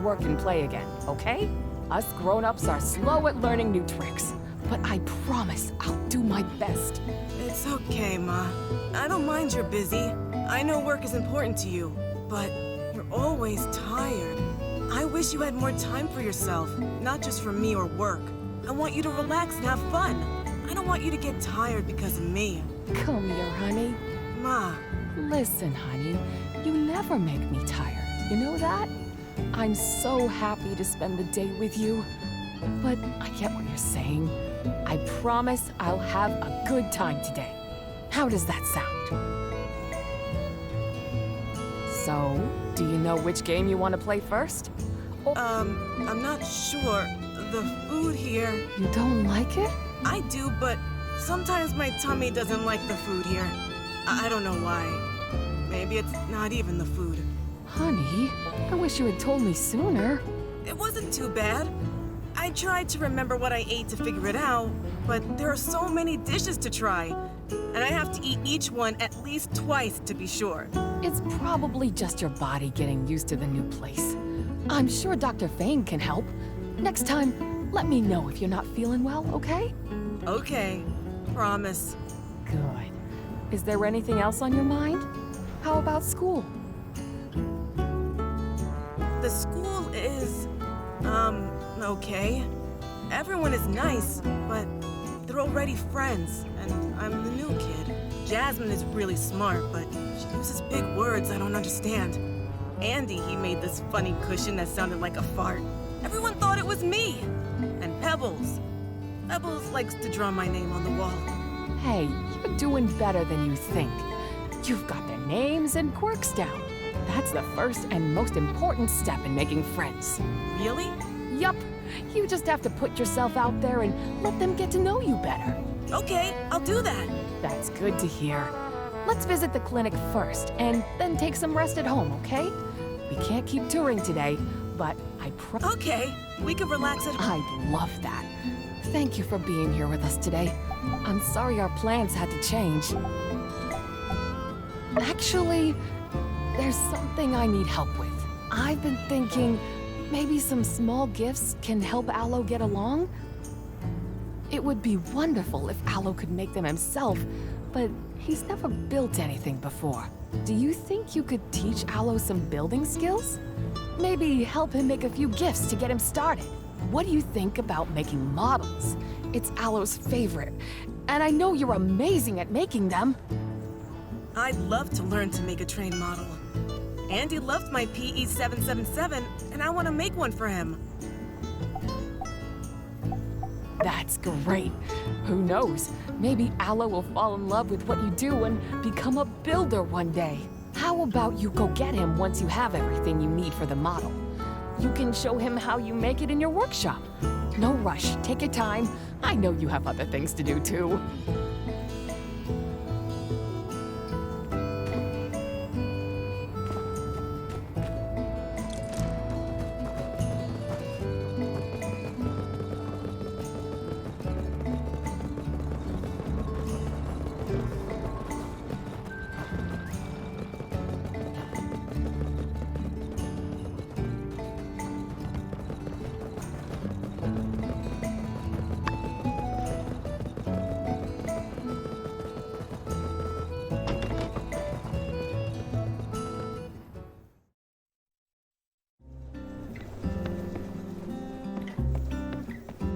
work and play again, okay? Us grown-ups are slow at learning new tricks, but I promise I'll do my best. It's okay, Ma. I don't mind you're busy. I know work is important to you, but you're always tired. I wish you had more time for yourself, not just for me or work. I want you to relax and have fun. I don't want you to get tired because of me. Come here, honey. Ma. Listen, honey, you never make me tired. You know that? I'm so happy to spend the day with you. But I get what you're saying. I promise I'll have a good time today. How does that sound? So, do you know which game you want to play first? I'm not sure. The food here... You don't like it? I do, but sometimes my tummy doesn't like the food here. I don't know why. Maybe it's not even the food. Honey, I wish you had told me sooner. It wasn't too bad. I tried to remember what I ate to figure it out, but there are so many dishes to try, and I have to eat each one at least twice to be sure. It's probably just your body getting used to the new place. I'm sure Dr. Fang can help. Next time, let me know if you're not feeling well, okay? Okay, promise. Good. Is there anything else on your mind? How about school? The school is, okay. Everyone is nice, but they're already friends, and I'm the new kid. Jasmine is really smart, but she uses big words I don't understand. Andy, he made this funny cushion that sounded like a fart. Everyone thought it was me. And Pebbles. Pebbles likes to draw my name on the wall. Hey, you're doing better than you think. You've got their names and quirks down. That's the first and most important step in making friends. Really? Yup. You just have to put yourself out there and let them get to know you better. Okay, I'll do that. That's good to hear. Let's visit the clinic first, and then take some rest at home, okay? We can't keep touring today, but I promise... Okay, we can relax at home. I'd love that. Thank you for being here with us today. I'm sorry our plans had to change. Actually, there's something I need help with. I've been thinking maybe some small gifts can help Aloe get along? It would be wonderful if Aloe could make them himself, but he's never built anything before. Do you think you could teach Aloe some building skills? Maybe help him make a few gifts to get him started. What do you think about making models? It's Aloe's favorite, and I know you're amazing at making them. I'd love to learn to make a train model. Andy loved my PE 777, and I want to make one for him. That's great. Who knows? Maybe Aloe will fall in love with what you do and become a builder one day. How about you go get him once you have everything you need for the model? You can show him how you make it in your workshop. No rush, take your time. I know you have other things to do too.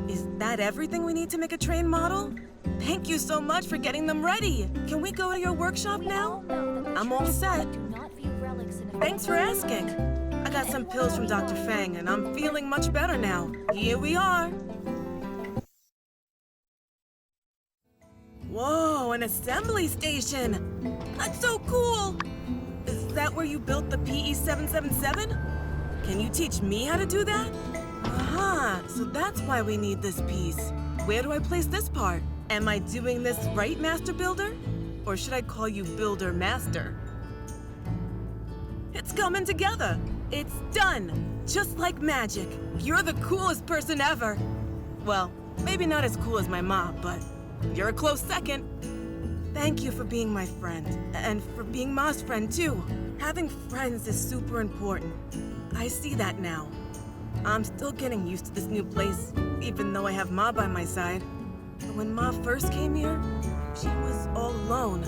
Is that everything we need to make a train model? Thank you so much for getting them ready. Can we go to your workshop now? I'm all set. Thanks for asking. I got some pills from Dr. Fang, and I'm feeling much better now. Here we are. Whoa, an assembly station! That's so cool! Is that where you built the PE 777? Can you teach me how to do that? Aha, so that's why we need this piece. Where do I place this part? Am I doing this right, Master Builder? Or should I call you Builder Master? It's coming together. It's done. Just like magic. You're the coolest person ever. Well, maybe not as cool as my mom, but you're a close second. Thank you for being my friend, and for being Ma's friend too. Having friends is super important. I see that now. I'm still getting used to this new place, even though I have Ma by my side. But when Ma first came here, she was all alone.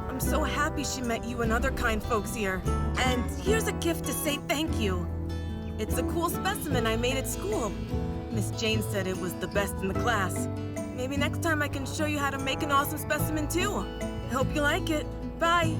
I'm so happy she met you and other kind folks here. And here's a gift to say thank you. It's a cool specimen I made at school. Miss Jane said it was the best in the class. Maybe next time I can show you how to make an awesome specimen too. I hope you like it. Bye.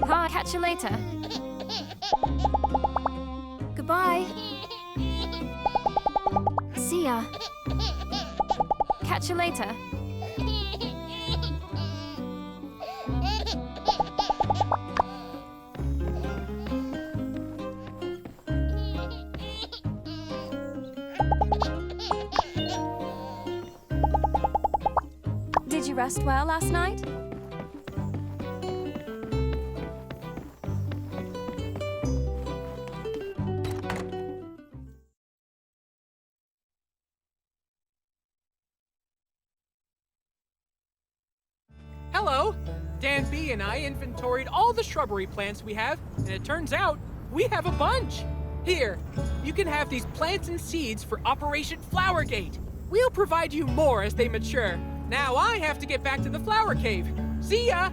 Hi, catch you later. Goodbye. See ya. Catch you later. Did you rest well last night? Hello! Dan B and I inventoried all the shrubbery plants we have, and it turns out we have a bunch! Here, you can have these plants and seeds for Operation Flowergate. We'll provide you more as they mature. Now I have to get back to the flower cave. See ya!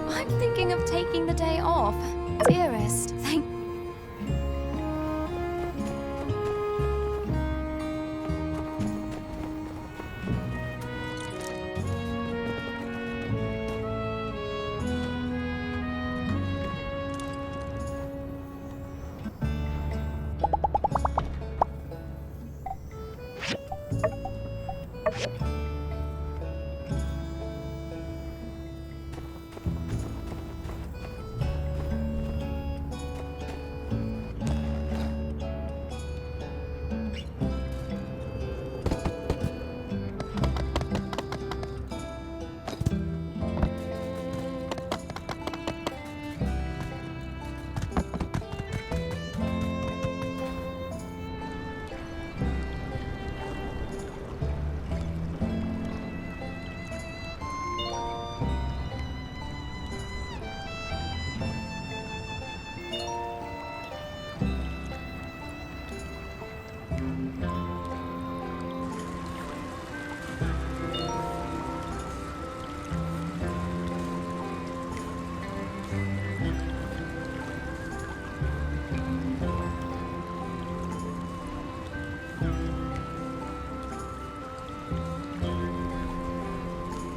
I'm thinking of taking the day off. Dearest, thank...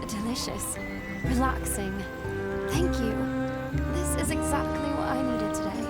Delicious. Relaxing. Thank you. This is exactly what I needed today.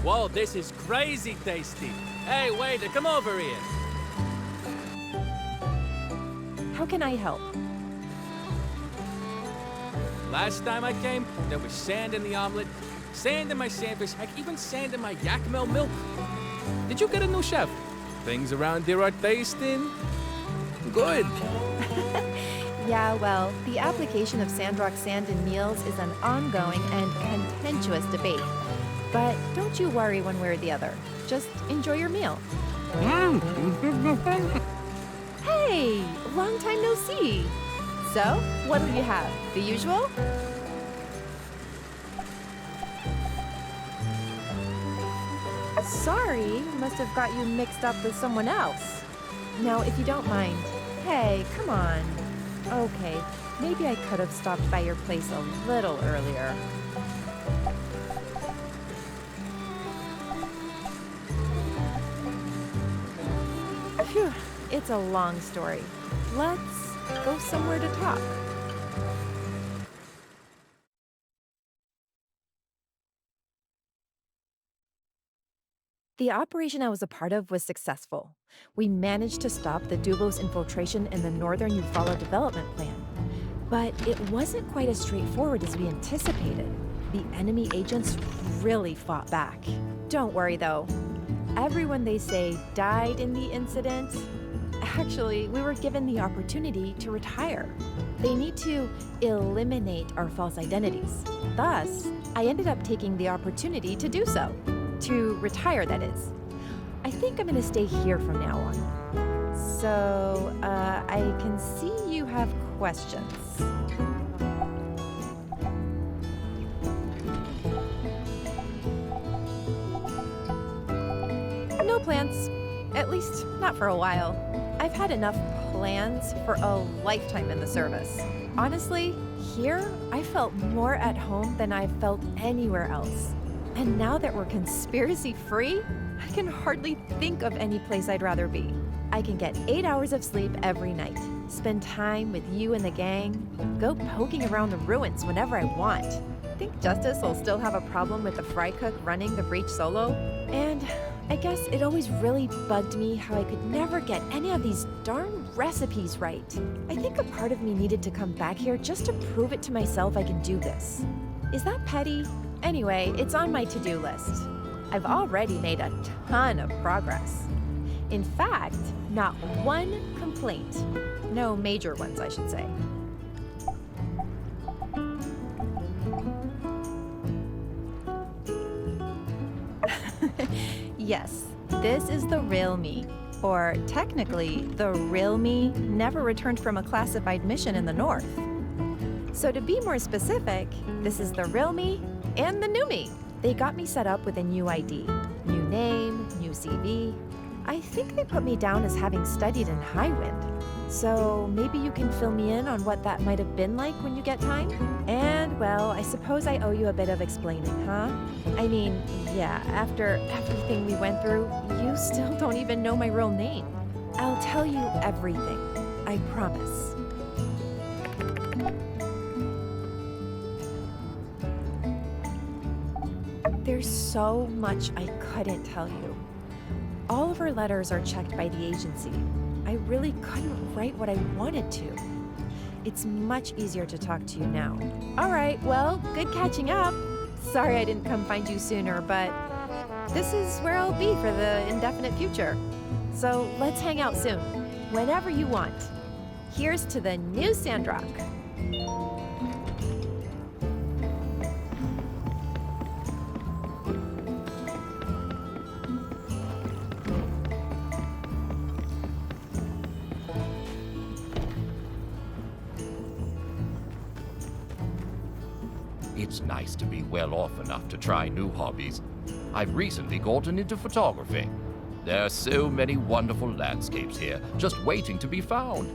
Whoa, this is crazy tasty. Hey, waiter, come over here. How can I help? Last time I came, there was sand in the omelet, sand in my sandwich, heck, even sand in my yak milk. Did you get a new chef? Things around here are tasting good. Yeah, well, the application of Sandrock sand in meals is an ongoing and contentious debate. But don't you worry one way or the other. Just enjoy your meal. Hey, long time no see. So, what'll you have? The usual? Sorry, must have got you mixed up with someone else. Now, if you don't mind, hey, come on. Okay, maybe I could have stopped by your place a little earlier. Phew, it's a long story. Let's go somewhere to talk. The operation I was a part of was successful. We managed to stop the Dubos infiltration in the Northern Eufaula development plan. But it wasn't quite as straightforward as we anticipated. The enemy agents really fought back. Don't worry though. Everyone they say died in the incident. Actually, we were given the opportunity to retire. They need to eliminate our false identities. Thus, I ended up taking the opportunity to do so. To retire, that is. I think I'm gonna stay here from now on. So, I can see you have questions. No plans. At least, not for a while. I've had enough plans for a lifetime in the service. Honestly, here, I felt more at home than I've felt anywhere else. And now that we're conspiracy-free, I can hardly think of any place I'd rather be. I can get 8 hours of sleep every night, spend time with you and the gang, go poking around the ruins whenever I want. Think Justice will still have a problem with the fry cook running the breach solo? And I guess it always really bugged me how I could never get any of these darn recipes right. I think a part of me needed to come back here just to prove it to myself I can do this. Is that petty? Anyway, it's on my to-do list. I've already made a ton of progress. In fact, not one complaint. No major ones, I should say. Yes, this is the real me. Or technically, the real me never returned from a classified mission in the North. So to be more specific, this is the real me and the new me. They got me set up with a new ID, new name, new CV. I think they put me down as having studied in Highwind. So maybe you can fill me in on what that might have been like when you get time? And well, I suppose I owe you a bit of explaining, huh? I mean, yeah, after everything we went through, you still don't even know my real name. I'll tell you everything, I promise. There's so much I couldn't tell you. All of our letters are checked by the agency. I really couldn't write what I wanted to. It's much easier to talk to you now. All right, well, good catching up. Sorry I didn't come find you sooner, but this is where I'll be for the indefinite future. So let's hang out soon, whenever you want. Here's to the new Sandrock. It's nice to be well off enough to try new hobbies. I've recently gotten into photography. There are so many wonderful landscapes here, just waiting to be found.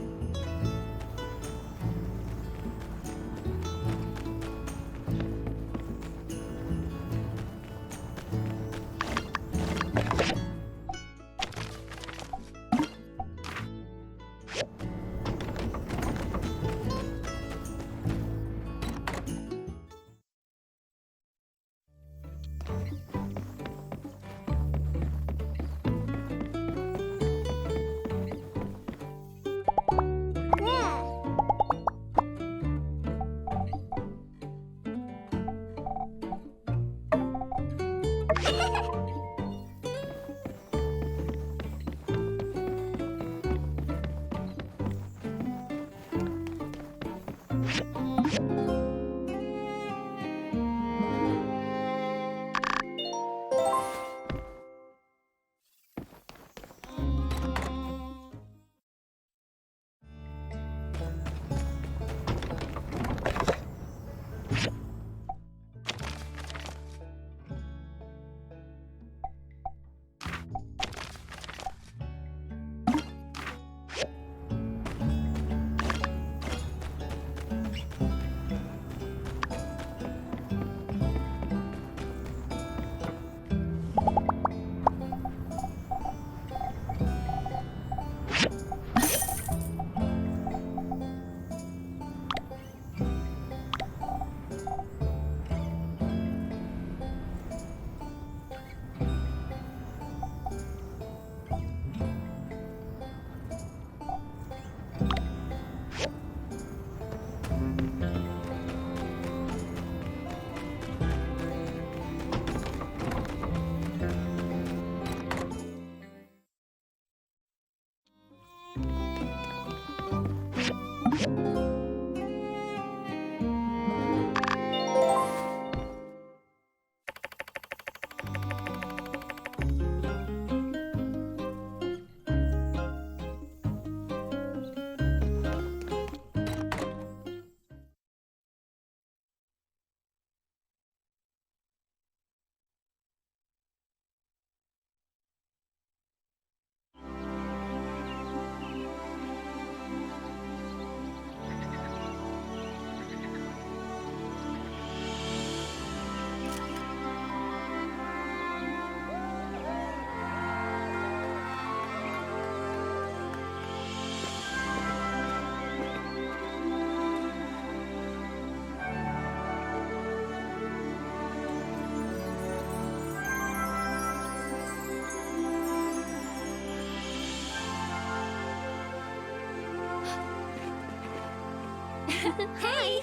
Hey!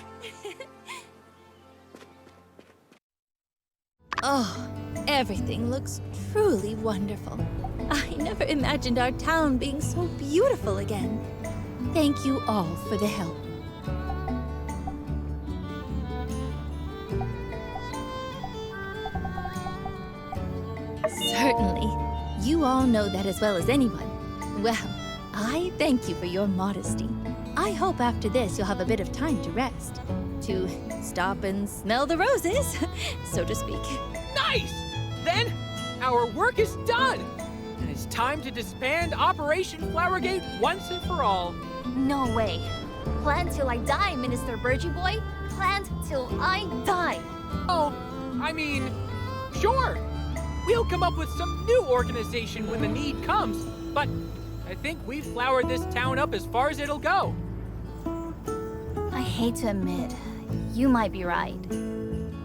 Oh, everything looks truly wonderful. I never imagined our town being so beautiful again. Thank you all for the help. Certainly. You all know that as well as anyone. Well, I thank you for your modesty. I hope after this you'll have a bit of time to rest. To stop and smell the roses, so to speak. Nice! Then, our work is done! And it's time to disband Operation Flowergate once and for all. No way. Plan till I die, Minister Birgie Boy. Plan till I die. Oh, I mean, sure. We'll come up with some new organization when the need comes, but I think we've flowered this town up as far as it'll go. I hate to admit, you might be right.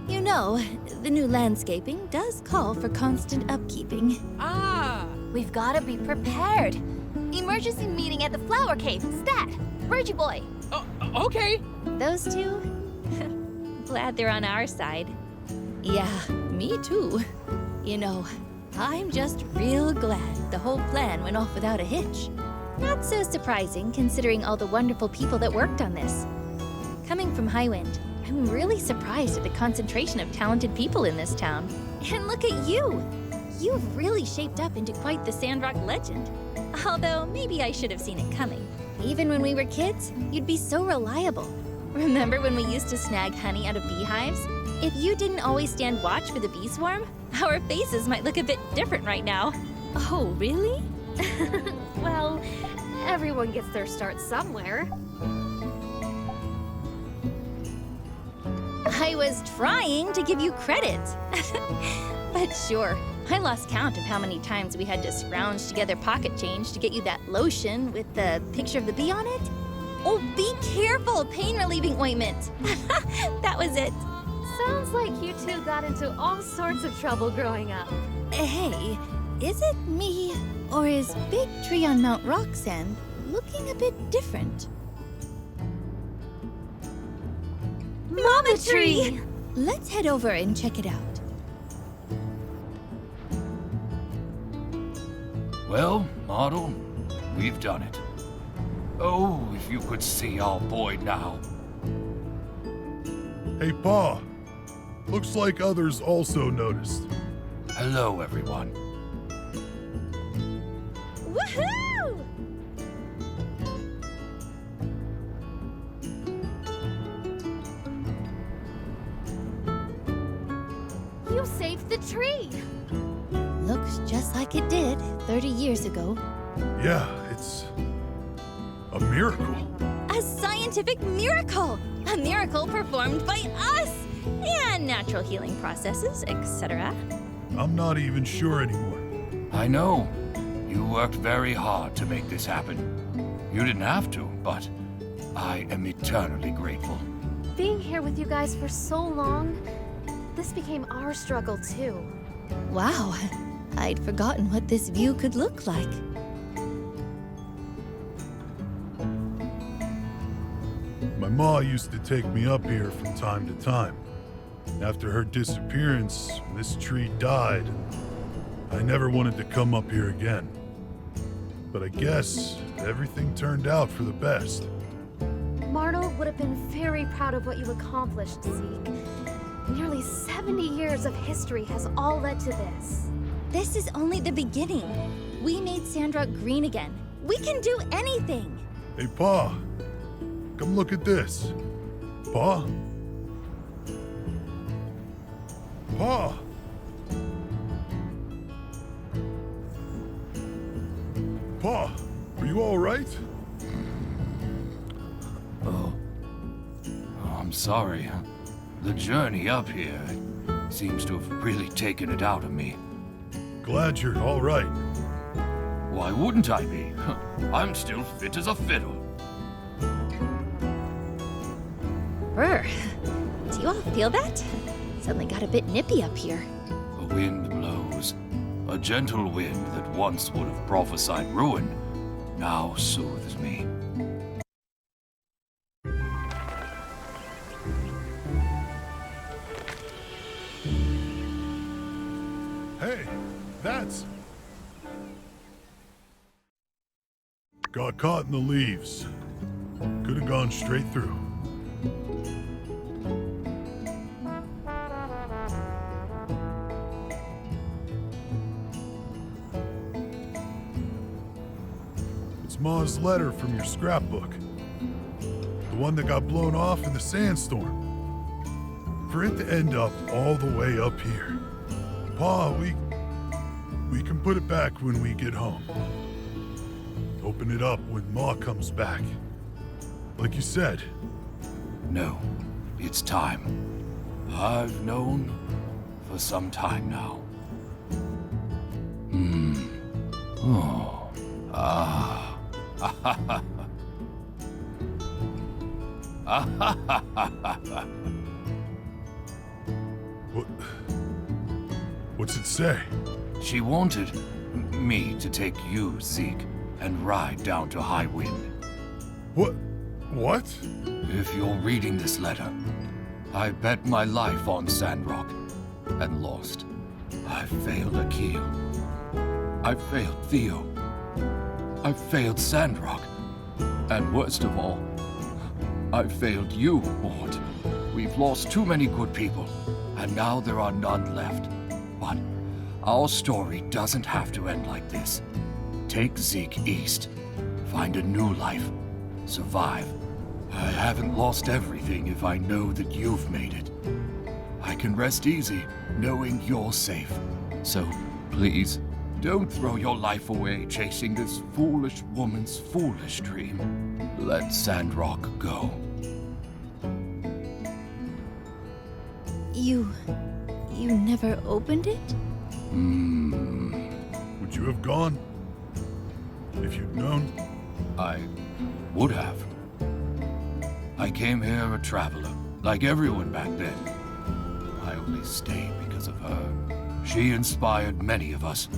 You know, the new landscaping does call for constant upkeeping. Ah! We've gotta be prepared. Emergency meeting at the Flower Cave. Stat! Birgie Boy. Okay. Those two? Glad they're on our side. Yeah, me too. You know, I'm just real glad the whole plan went off without a hitch. Not so surprising considering all the wonderful people that worked on this. Coming from Highwind, I'm really surprised at the concentration of talented people in this town. And look at you! You've really shaped up into quite the Sandrock legend. Although, maybe I should have seen it coming. Even when we were kids, you'd be so reliable. Remember when we used to snag honey out of beehives? If you didn't always stand watch for the bee swarm, our faces might look a bit different right now. Oh, really? Well, everyone gets their start somewhere. I was trying to give you credit. But sure, I lost count of how many times we had to scrounge together pocket change to get you that lotion with the picture of the bee on it. Oh, be careful! Pain-relieving ointment. That was it. Sounds like you two got into all sorts of trouble growing up. Hey, is it me, or is Big Tree on Mount Roxanne looking a bit different? Mama Tree! Let's head over and check it out. Well, Model, we've done it. Oh, if you could see our boy now. Hey, Pa. Looks like others also noticed. Hello, everyone. Woohoo! You saved the tree! Looks just like it did 30 years ago. Yeah, it's a miracle. A scientific miracle! A miracle performed by us! And natural healing processes, etc. I'm not even sure anymore. I know. You worked very hard to make this happen. You didn't have to, but I am eternally grateful. Being here with you guys for so long, this became our struggle too. Wow, I'd forgotten what this view could look like. My ma used to take me up here from time to time. After her disappearance, this tree died. I never wanted to come up here again. But I guess everything turned out for the best. Martel would have been very proud of what you accomplished, Zeke. Nearly 70 years of history has all led to this. This is only the beginning. We made Sandrock green again. We can do anything. Hey, Pa. Come look at this. Pa? Pa! Pa, are you all right? Oh, I'm sorry. The journey up here seems to have really taken it out of me. Glad you're all right. Why wouldn't I be? I'm still fit as a fiddle. Brr. Do you all feel that? Suddenly got a bit nippy up here. A wind blows. A gentle wind that once would have prophesied ruin now soothes me. Hey, that's... Got caught in the leaves. Could have gone straight through. It's Ma's letter from your scrapbook. The one that got blown off in the sandstorm. For it to end up all the way up here. Pa, we can put it back when we get home. Open it up when Ma comes back. Like you said. No, it's time. I've known for some time now. Oh. Ah. What's it say? She wanted me to take you, Zeke, and ride down to High Wind. What? If you're reading this letter, I bet my life on Sandrock and lost. I failed Akil. I failed Theo. I failed Sandrock. And worst of all, I failed you, Mort. We've lost too many good people, and now there are none left. But our story doesn't have to end like this. Take Zeke east. Find a new life. Survive. I haven't lost everything if I know that you've made it. I can rest easy knowing you're safe. So, please, don't throw your life away chasing this foolish woman's foolish dream. Let Sandrock go. You never opened it? Would you have gone? If you'd known? I would have. I came here a traveler, like everyone back then. I only stayed because of her. She inspired many of us.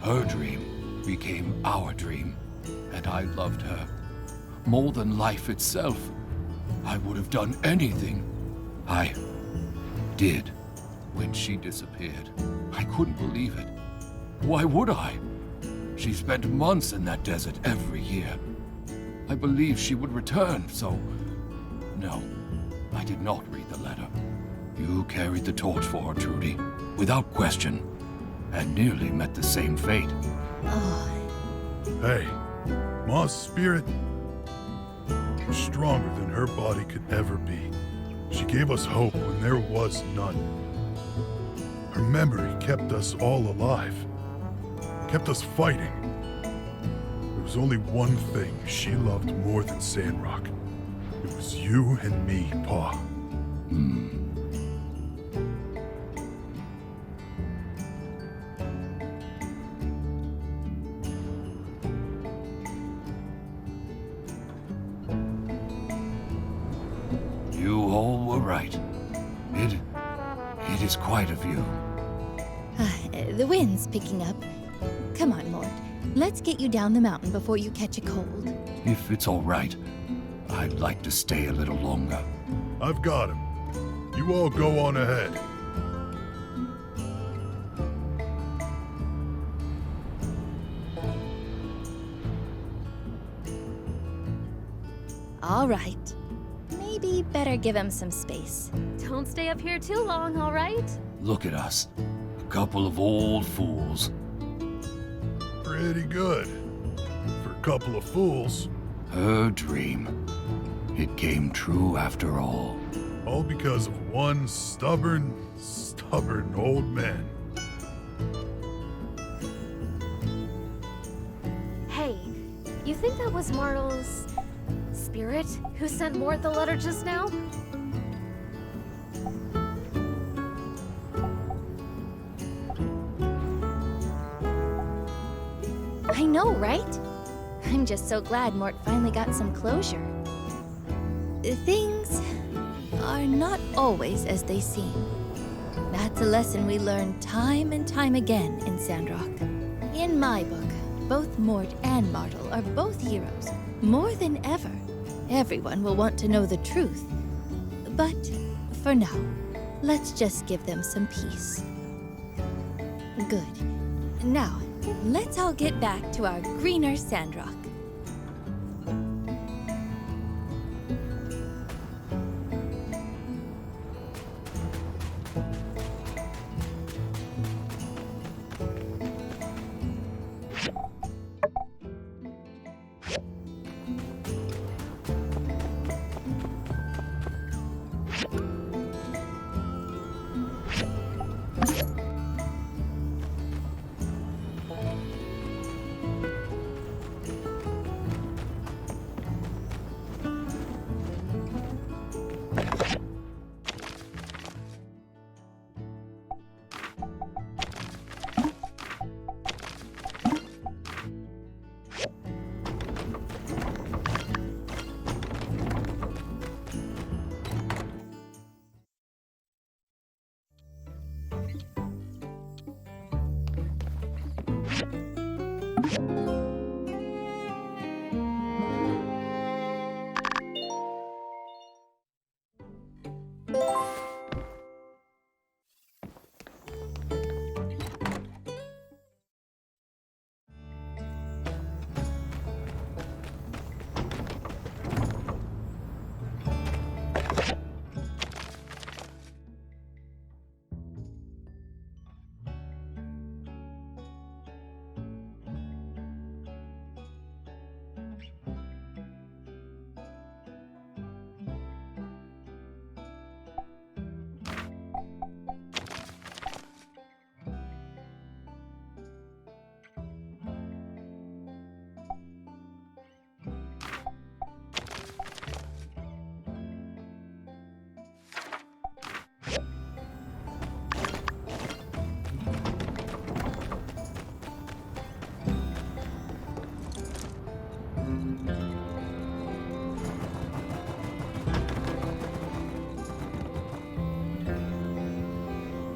Her dream became our dream, and I loved her. More than life itself. I would have done anything. I did when she disappeared. I couldn't believe it. Why would I? She spent months in that desert every year. I believed she would return, so... No, I did not read the letter. You carried the torch for her, Trudy, without question, and nearly met the same fate. Oh, Hey, Ma's spirit was stronger than her body could ever be. She gave us hope when there was none. Her memory kept us all alive. Kept us fighting. There was only one thing she loved more than Sandrock. It was you and me, Pa. You all were right. It is quite a view. The wind's picking up. Come on, Mort. Let's get you down the mountain before you catch a cold. If it's all right, I'd like to stay a little longer. I've got him. You all go on ahead. All right. Maybe better give him some space. Don't stay up here too long, all right? Look at us. A couple of old fools. Pretty good. For a couple of fools. Her dream. It came true after all. All because of one stubborn old man. Hey, you think that was Martel's spirit who sent Mort the letter just now? I know, right? I'm just so glad Mort finally got some closure. Things are not always as they seem. That's a lesson we learn time and time again in Sandrock. In my book, both Mort and Martel are both heroes. More than ever, everyone will want to know the truth. But for now, let's just give them some peace. Good. Now, let's all get back to our greener Sandrock.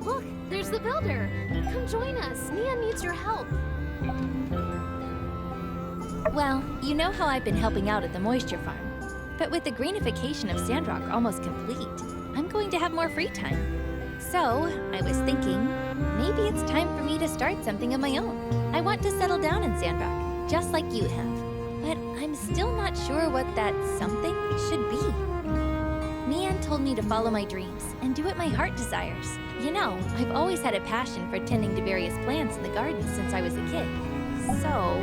Look, there's the builder. Come join us. Nia needs your help. Well, you know how I've been helping out at the moisture farm. But with the greenification of Sandrock almost complete, I'm going to have more free time. So, I was thinking, maybe it's time for me to start something of my own. I want to settle down in Sandrock, just like you have. But I'm still not sure what that something should be. Mian told me to follow my dreams and do what my heart desires. You know, I've always had a passion for tending to various plants in the garden since I was a kid. So...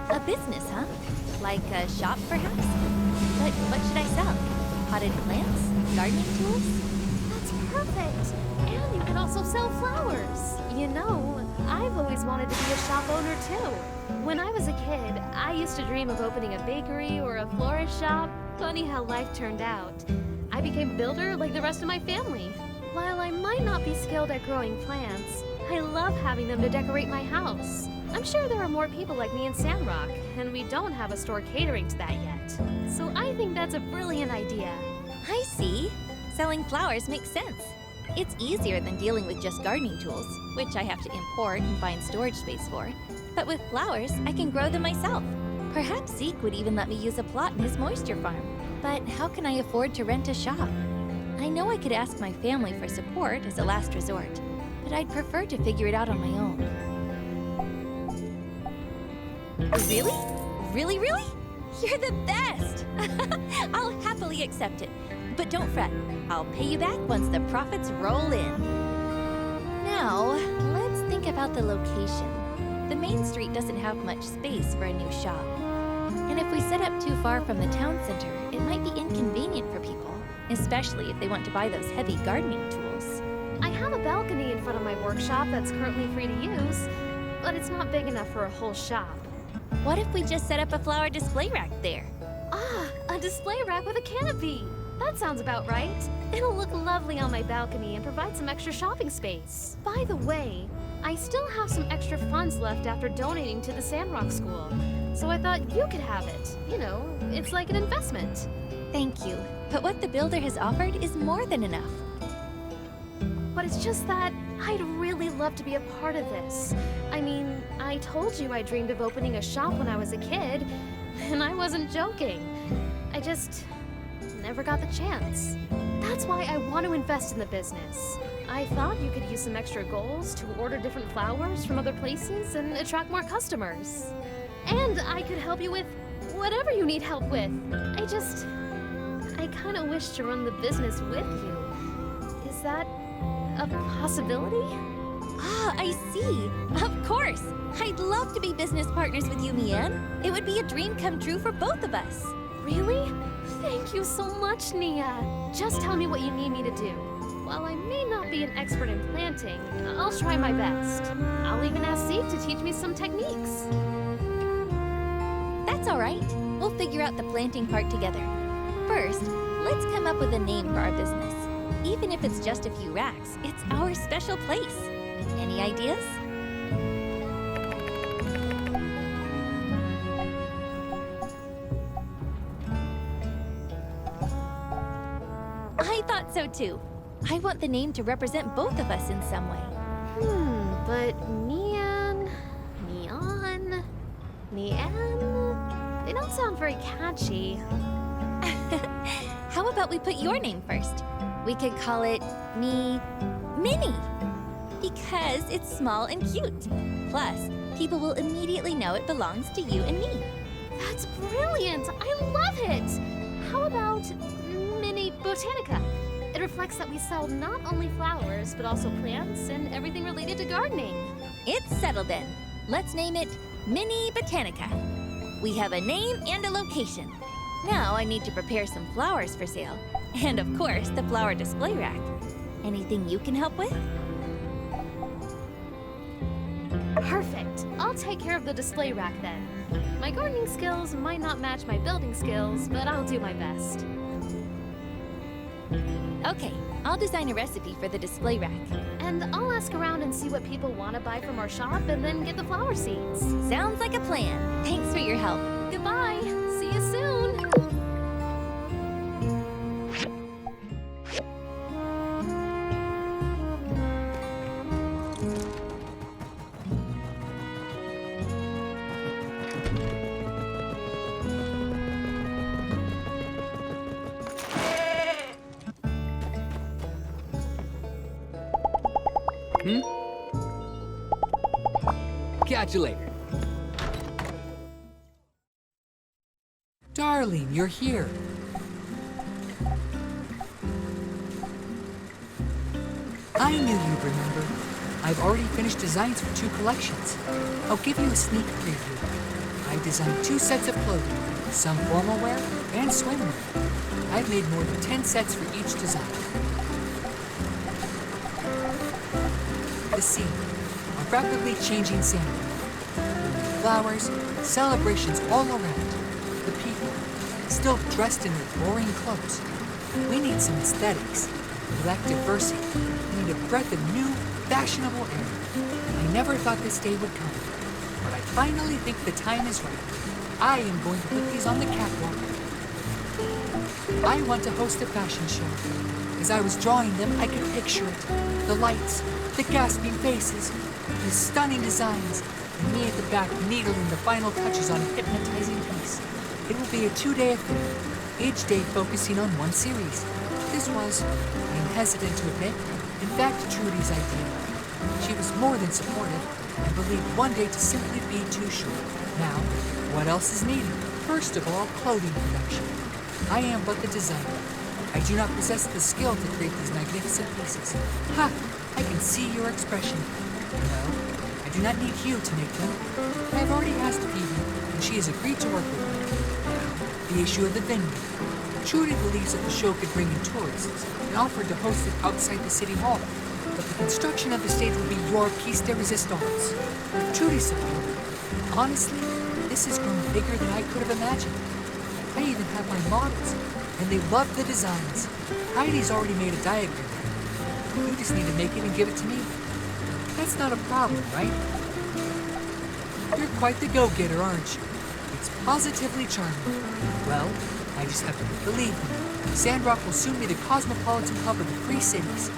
a business, huh? Like a shop, perhaps? But what should I sell? potted plants, gardening tools. That's perfect. And you can also sell flowers. You know, I've always wanted to be a shop owner too. When I was a kid, I used to dream of opening a bakery or a florist shop. Funny how life turned out. I became a builder like the rest of my family. While I might not be skilled at growing plants, I love having them to decorate my house. I'm sure there are more people like me in Sandrock, and we don't have a store catering to that yet. So I think that's a brilliant idea. I see. Selling flowers makes sense. It's easier than dealing with just gardening tools, which I have to import and find storage space for. But with flowers, I can grow them myself. Perhaps Zeke would even let me use a plot in his moisture farm. But how can I afford to rent a shop? I know I could ask my family for support as a last resort, but I'd prefer to figure it out on my own. Really? Really, really? You're the best! I'll happily accept it. But don't fret, I'll pay you back once the profits roll in. Now, let's think about the location. The main street doesn't have much space for a new shop. And if we set up too far from the town center, it might be inconvenient for people, especially if they want to buy those heavy gardening tools. I have a balcony in front of my workshop that's currently free to use, but it's not big enough for a whole shop. What if we just set up a flower display rack there? Ah, a display rack with a canopy! That sounds about right. It'll look lovely on my balcony and provide some extra shopping space. By the way, I still have some extra funds left after donating to the Sandrock School, so I thought you could have it. You know, it's like an investment. Thank you, but what the builder has offered is more than enough. But it's just that I'd really love to be a part of this. I mean, I told you I dreamed of opening a shop when I was a kid, and I wasn't joking. I just never got the chance. That's why I want to invest in the business. I thought you could use some extra goals to order different flowers from other places and attract more customers. And I could help you with whatever you need help with. I kind of wish to run the business with you. Is that a possibility? Ah, I see. Of course. I'd love to be business partners with you, Mian. It would be a dream come true for both of us. Really? Thank you so much, Nia. Just tell me what you need me to do. While I may not be an expert in planting, I'll try my best. I'll even ask Zeke to teach me some techniques. That's all right. We'll figure out the planting part together. First, let's come up with a name for our business. Even if it's just a few racks, it's our special place. Any ideas? I thought so too. I want the name to represent both of us in some way. But Nian, they don't sound very catchy. How about we put your name first? We could call it Minnie. Because it's small and cute. Plus, people will immediately know it belongs to you and me. That's brilliant! I love it! How about Mini Botanica? It reflects that we sell not only flowers, but also plants and everything related to gardening. It's settled then. Let's name it Mini Botanica. We have a name and a location. Now I need to prepare some flowers for sale. And of course, the flower display rack. Anything you can help with? Perfect. I'll take care of the display rack then. My gardening skills might not match my building skills, but I'll do my best. Okay, I'll design a recipe for the display rack. And I'll ask around and see what people want to buy from our shop and then get the flower seeds. Sounds like a plan. Thanks for your help. Goodbye. See you soon. Catch you later. Darling, you're here. I knew you'd remember. I've already finished designs for 2 collections. I'll give you a sneak preview. I designed 2 sets of clothing, some formal wear and swimwear. I've made more than 10 sets for each design. The scene, a rapidly changing Sandrock. Flowers, celebrations all around. The people, still dressed in their boring clothes. We need some aesthetics. We lack diversity. We need a breath of new, fashionable air. I never thought this day would come, but I finally think the time is right. I am going to put these on the catwalk. I want to host a fashion show. As I was drawing them, I could picture it. The lights, the gasping faces, the stunning designs, and me at the back needling the final touches on a hypnotizing piece. It will be a 2-day affair, each day focusing on one series. This was, I am hesitant to admit, in fact Trudy's idea. She was more than supportive and believed one day to simply be too short. Now, what else is needed? First of all, clothing production. I am but the designer. I do not possess the skill to create these magnificent pieces. Ha! I can see your expression. No, I do not need you to make them. I have already asked Phoebe, and she has agreed to work with me. Now, the issue of the venue. Trudy believes that the show could bring in tourists and offered to host it outside the city hall. But the construction of the stage will be your piece de resistance. With Trudy's support, honestly, this has grown bigger than I could have imagined. I even have my models, and they love the designs. Heidi's already made a diagram. You just need to make it and give it to me. That's not a problem, right? You're quite the go-getter, aren't you? It's positively charming. Well, I just have to believe me. Sandrock will soon be the cosmopolitan hub of the Free Cities.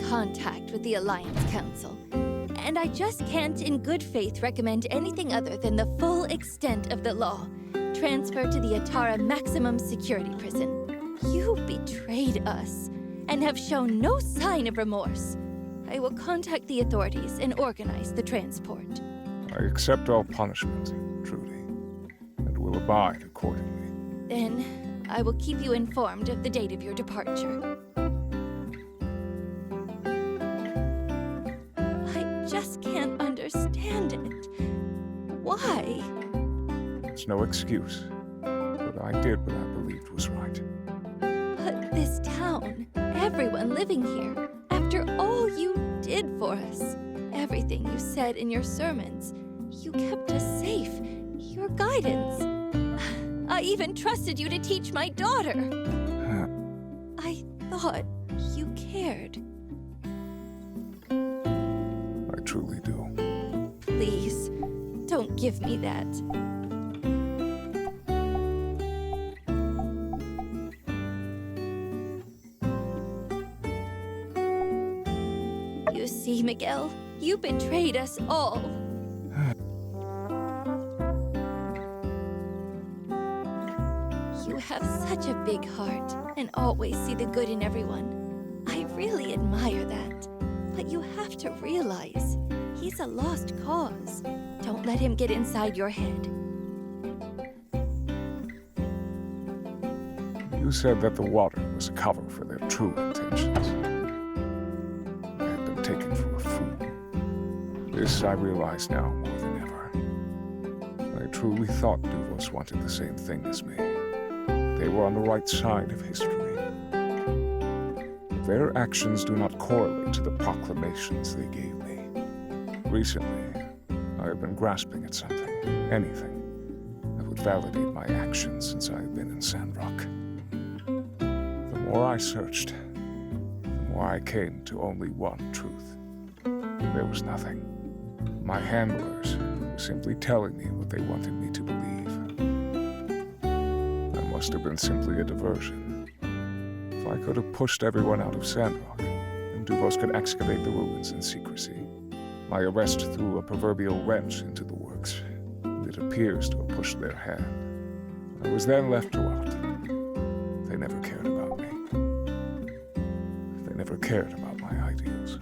Contact with the Alliance Council, and I just can't in good faith recommend anything other than the full extent of the law. Transfer to the Atara Maximum Security Prison. You betrayed us, and have shown no sign of remorse. I will contact the authorities and organize the transport. I accept all punishment, Trudy, and will abide accordingly. Then, I will keep you informed of the date of your departure. Just can't understand it. Why? It's no excuse, but I did what I believed was right. But this town, everyone living here, after all you did for us, everything you said in your sermons, you kept us safe, your guidance. I even trusted you to teach my daughter. I thought you cared. I truly do. Please, don't give me that. You see, Miguel, you betrayed us all. You have such a big heart and always see the good in everyone. I really admire that. But you have to realize, he's a lost cause. Don't let him get inside your head. You said that the water was a cover for their true intentions. I had been taken for a fool. This I realize now more than ever. I truly thought Duvos wanted the same thing as me. They were on the right side of history. Their actions do not correlate to the proclamations they gave me. Recently, I have been grasping at something, anything, that would validate my actions since I have been in Sandrock. The more I searched, the more I came to only one truth. There was nothing. My handlers were simply telling me what they wanted me to believe. I must have been simply a diversion. If I could have pushed everyone out of Sandrock, and Duvos could excavate the ruins in secrecy, my arrest threw a proverbial wrench into the works. it appears to have pushed their hand. I was then left to rot. They never cared about me. They never cared about my ideals.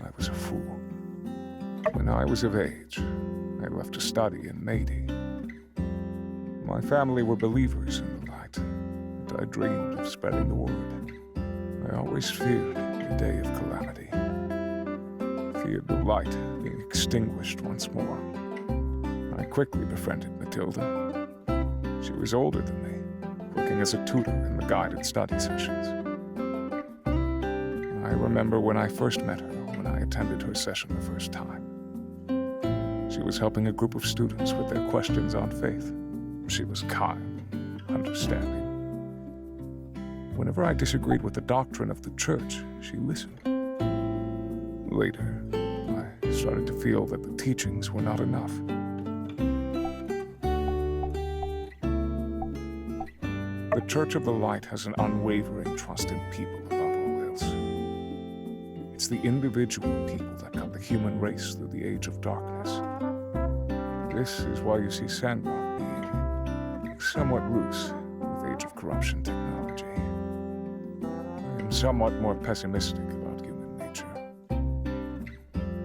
I was a fool. When I was of age, I left to study in Meidi. My family were believers in the light, and I dreamed of spreading the word. I always feared the day of calamity. Feared the light being extinguished once more. I quickly befriended Matilda. She was older than me, working as a tutor in the guided study sessions. I remember when I first met her, when I attended her session the first time. She was helping a group of students with their questions on faith. She was kind, understanding. Whenever I disagreed with the doctrine of the church, she listened. Later, I started to feel that the teachings were not enough. The Church of the Light has an unwavering trust in people above all else. It's the individual people that got the human race through the age of darkness. This is why you see Sandrock being somewhat loose with age of corruption technology. I am somewhat more pessimistic about human nature.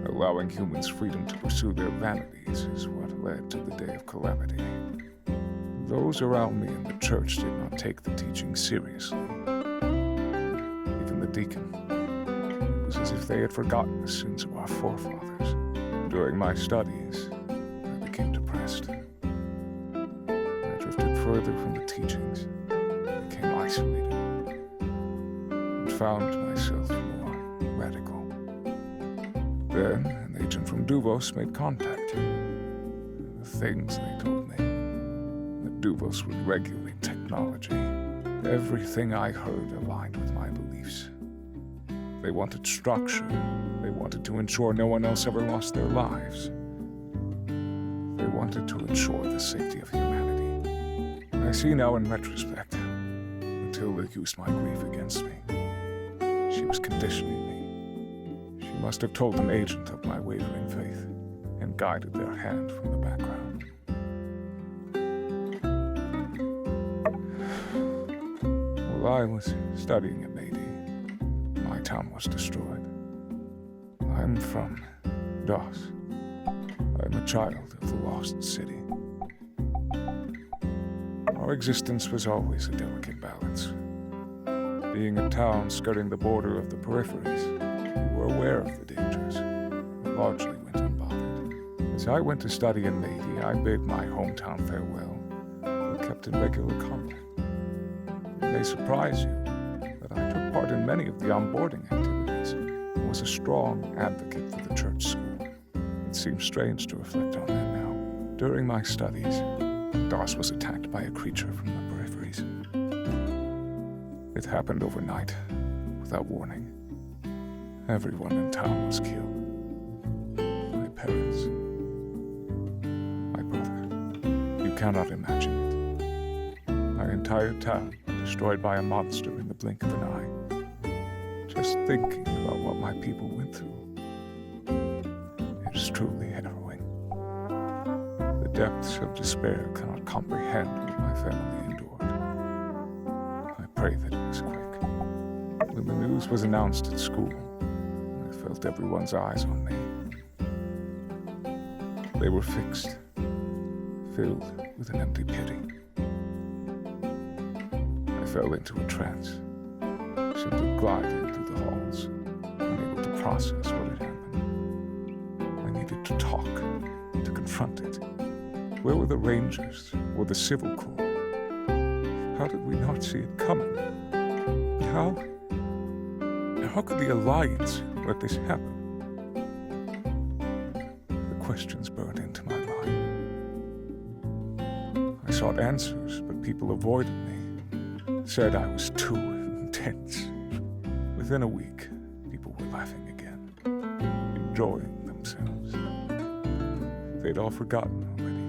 Allowing humans freedom to pursue their vanities is what led to the day of calamity. Those around me in the church did not take the teaching seriously. Even the deacon. It was as if they had forgotten the sins of our forefathers. During my studies, I became depressed. I drifted further from the teachings, became isolated, and found myself more radical. Then, an agent from Duvos made contact. The things they told me. Duvos would regulate technology. Everything I heard aligned with my beliefs. They wanted structure. They wanted to ensure no one else ever lost their lives. They wanted to ensure the safety of humanity. I see now in retrospect, Matilda used my grief against me. She was conditioning me. She must have told an agent of my wavering faith and guided their hand from the background. While I was studying at Meidi, my town was destroyed. I'm from Dos. I'm a child of the lost city. Our existence was always a delicate balance. Being a town skirting the border of the peripheries, we were aware of the dangers, but largely went unbothered. As I went to study in Meidi, I bid my hometown farewell, but kept in regular contact. It may surprise you that I took part in many of the onboarding activities and was a strong advocate for the church school. It seems strange to reflect on that now. During my studies, Dos was attacked by a creature from the peripheries. It happened overnight, without warning. Everyone in town was killed. My parents, my brother. You cannot imagine it. My entire town destroyed by a monster in the blink of an eye. Just thinking about what my people went through, it is truly harrowing. The depths of despair cannot comprehend what my family endured. I pray that it was quick. When the news was announced at school, I felt everyone's eyes on me. They were fixed, filled with an empty pity. I fell into a trance, simply gliding through the halls, unable to process what had happened. I needed to talk, to confront it. Where were the Rangers or the Civil Corps? How did we not see it coming? How could the Alliance let this happen? The questions burned into my mind. I sought answers, but people avoided me. Said I was too intense. Within a week, people were laughing again, enjoying themselves. They'd all forgotten already.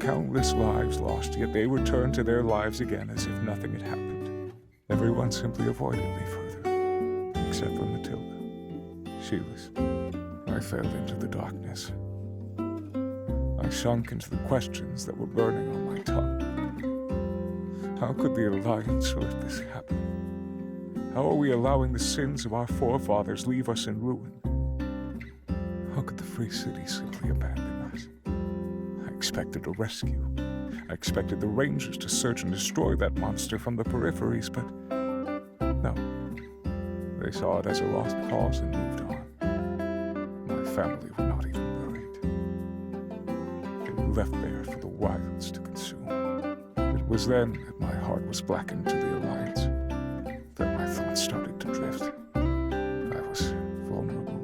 Countless lives lost, yet they returned to their lives again as if nothing had happened. Everyone simply avoided me further, except for Matilda. She was. I fell into the darkness. I sunk into the questions that were burning on my tongue. How could the Alliance let this happen? How are we allowing the sins of our forefathers leave us in ruin? How could the Free City simply abandon us? I expected a rescue. I expected the Rangers to search and destroy that monster from the peripheries, but no. They saw it as a lost cause and moved on. My family were not even buried. They were left there for the wilds to consume. It was then that my heart was blackened to the Alliance, that my thoughts started to drift. I was vulnerable.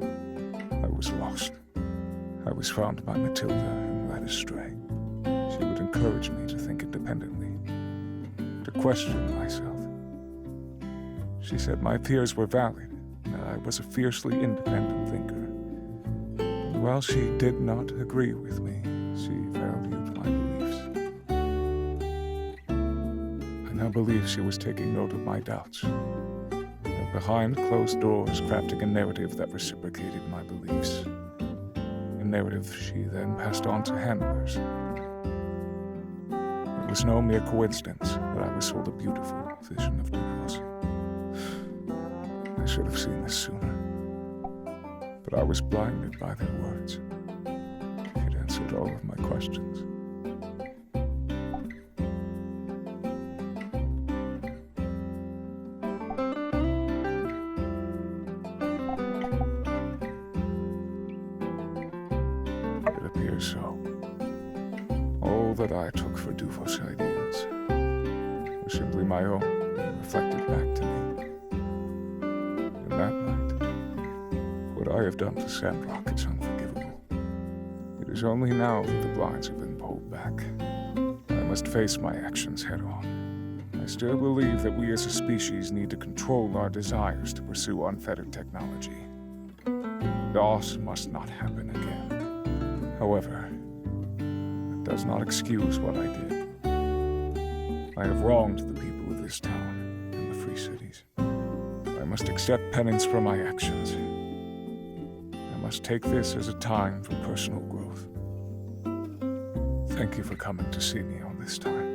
I was lost. I was found by Matilda and led astray. She would encourage me to think independently, to question myself. She said my fears were valid, that I was a fiercely independent thinker. And while she did not agree with me, she valued my beliefs. I now believe she was taking note of my doubts, and behind closed doors crafting a narrative that reciprocated my beliefs. A narrative she then passed on to handlers. It was no mere coincidence that I was sold a beautiful vision of Duvos. I should have seen this sooner, but I was blinded by their words. It answered all of my questions. It appears so. All that I took for Duvos ideals were simply my own, being reflected back to me. That night, what I have done to Sandrock is unforgivable. It is only now that the blinds have been pulled back. I must face my actions head on. I still believe that we as a species need to control our desires to pursue unfettered technology. Loss must not happen again. However, that does not excuse what I did. I have wronged the people of this town and the Free Cities. I must accept penance for my actions. I must take this as a time for personal growth. Thank you for coming to see me on this time.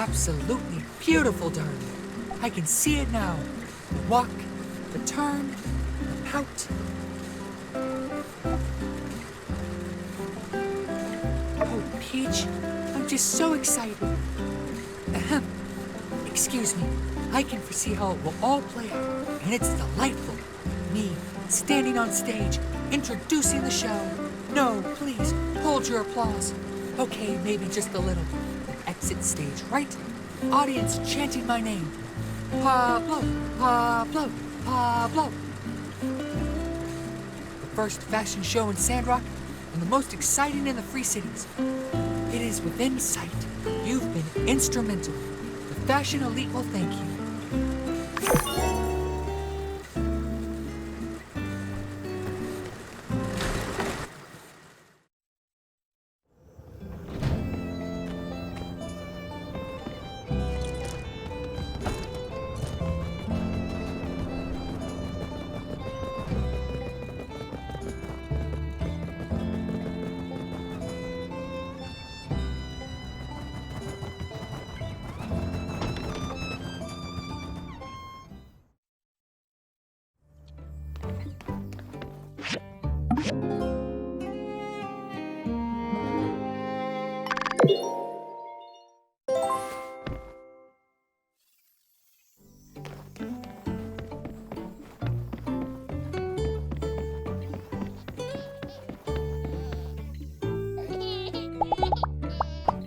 absolutely beautiful darn. I can see it now. The walk, the turn, the pout. Oh, Peach, I'm just so excited. Ahem. Excuse me, I can foresee how it will all play out, and it's delightful. Me, standing on stage, introducing the show. No, please, hold your applause. Okay, maybe just a little. Exit stage right. Audience chanting my name. Pablo, Pablo, Pablo. The first fashion show in Sandrock, and the most exciting in the Free Cities. It is within sight. You've been instrumental. The Fashion Elite will thank you.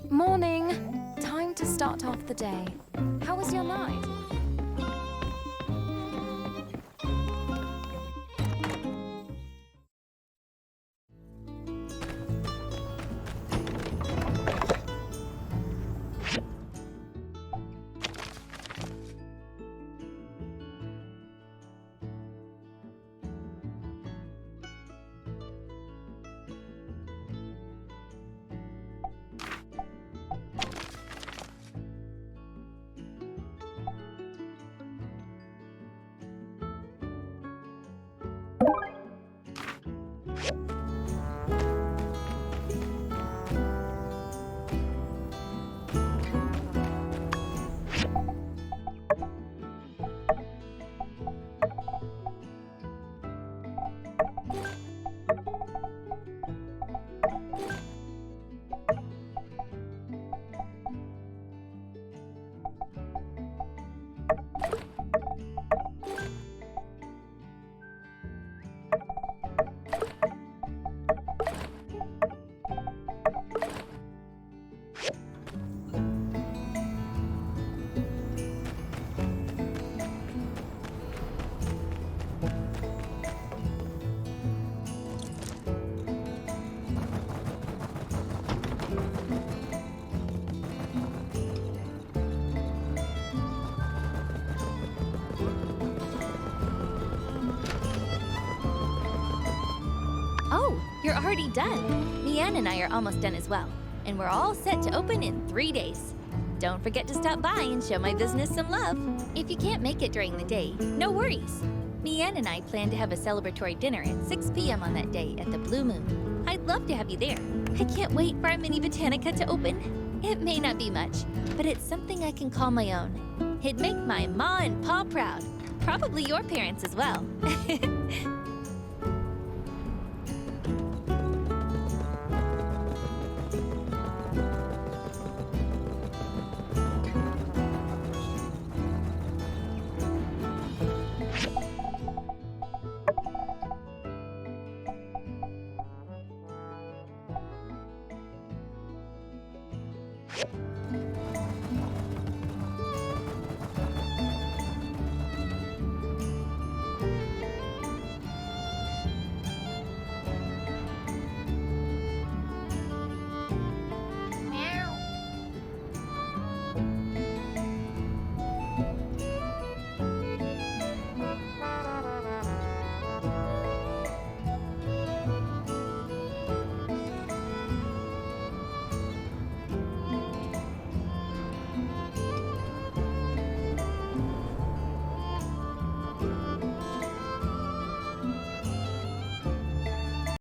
Morning. Time to start off the day. How was your night? Oh, you're already done. Mian and I are almost done as well, and we're all set to open in 3 days. Don't forget to stop by and show my business some love. If you can't make it during the day, no worries. Mian and I plan to have a celebratory dinner at 6 p.m. on that day at the Blue Moon. I'd love to have you there. I can't wait for our mini botanica to open. It may not be much, but it's something I can call my own. It'd make my ma and pa proud. Probably your parents as well.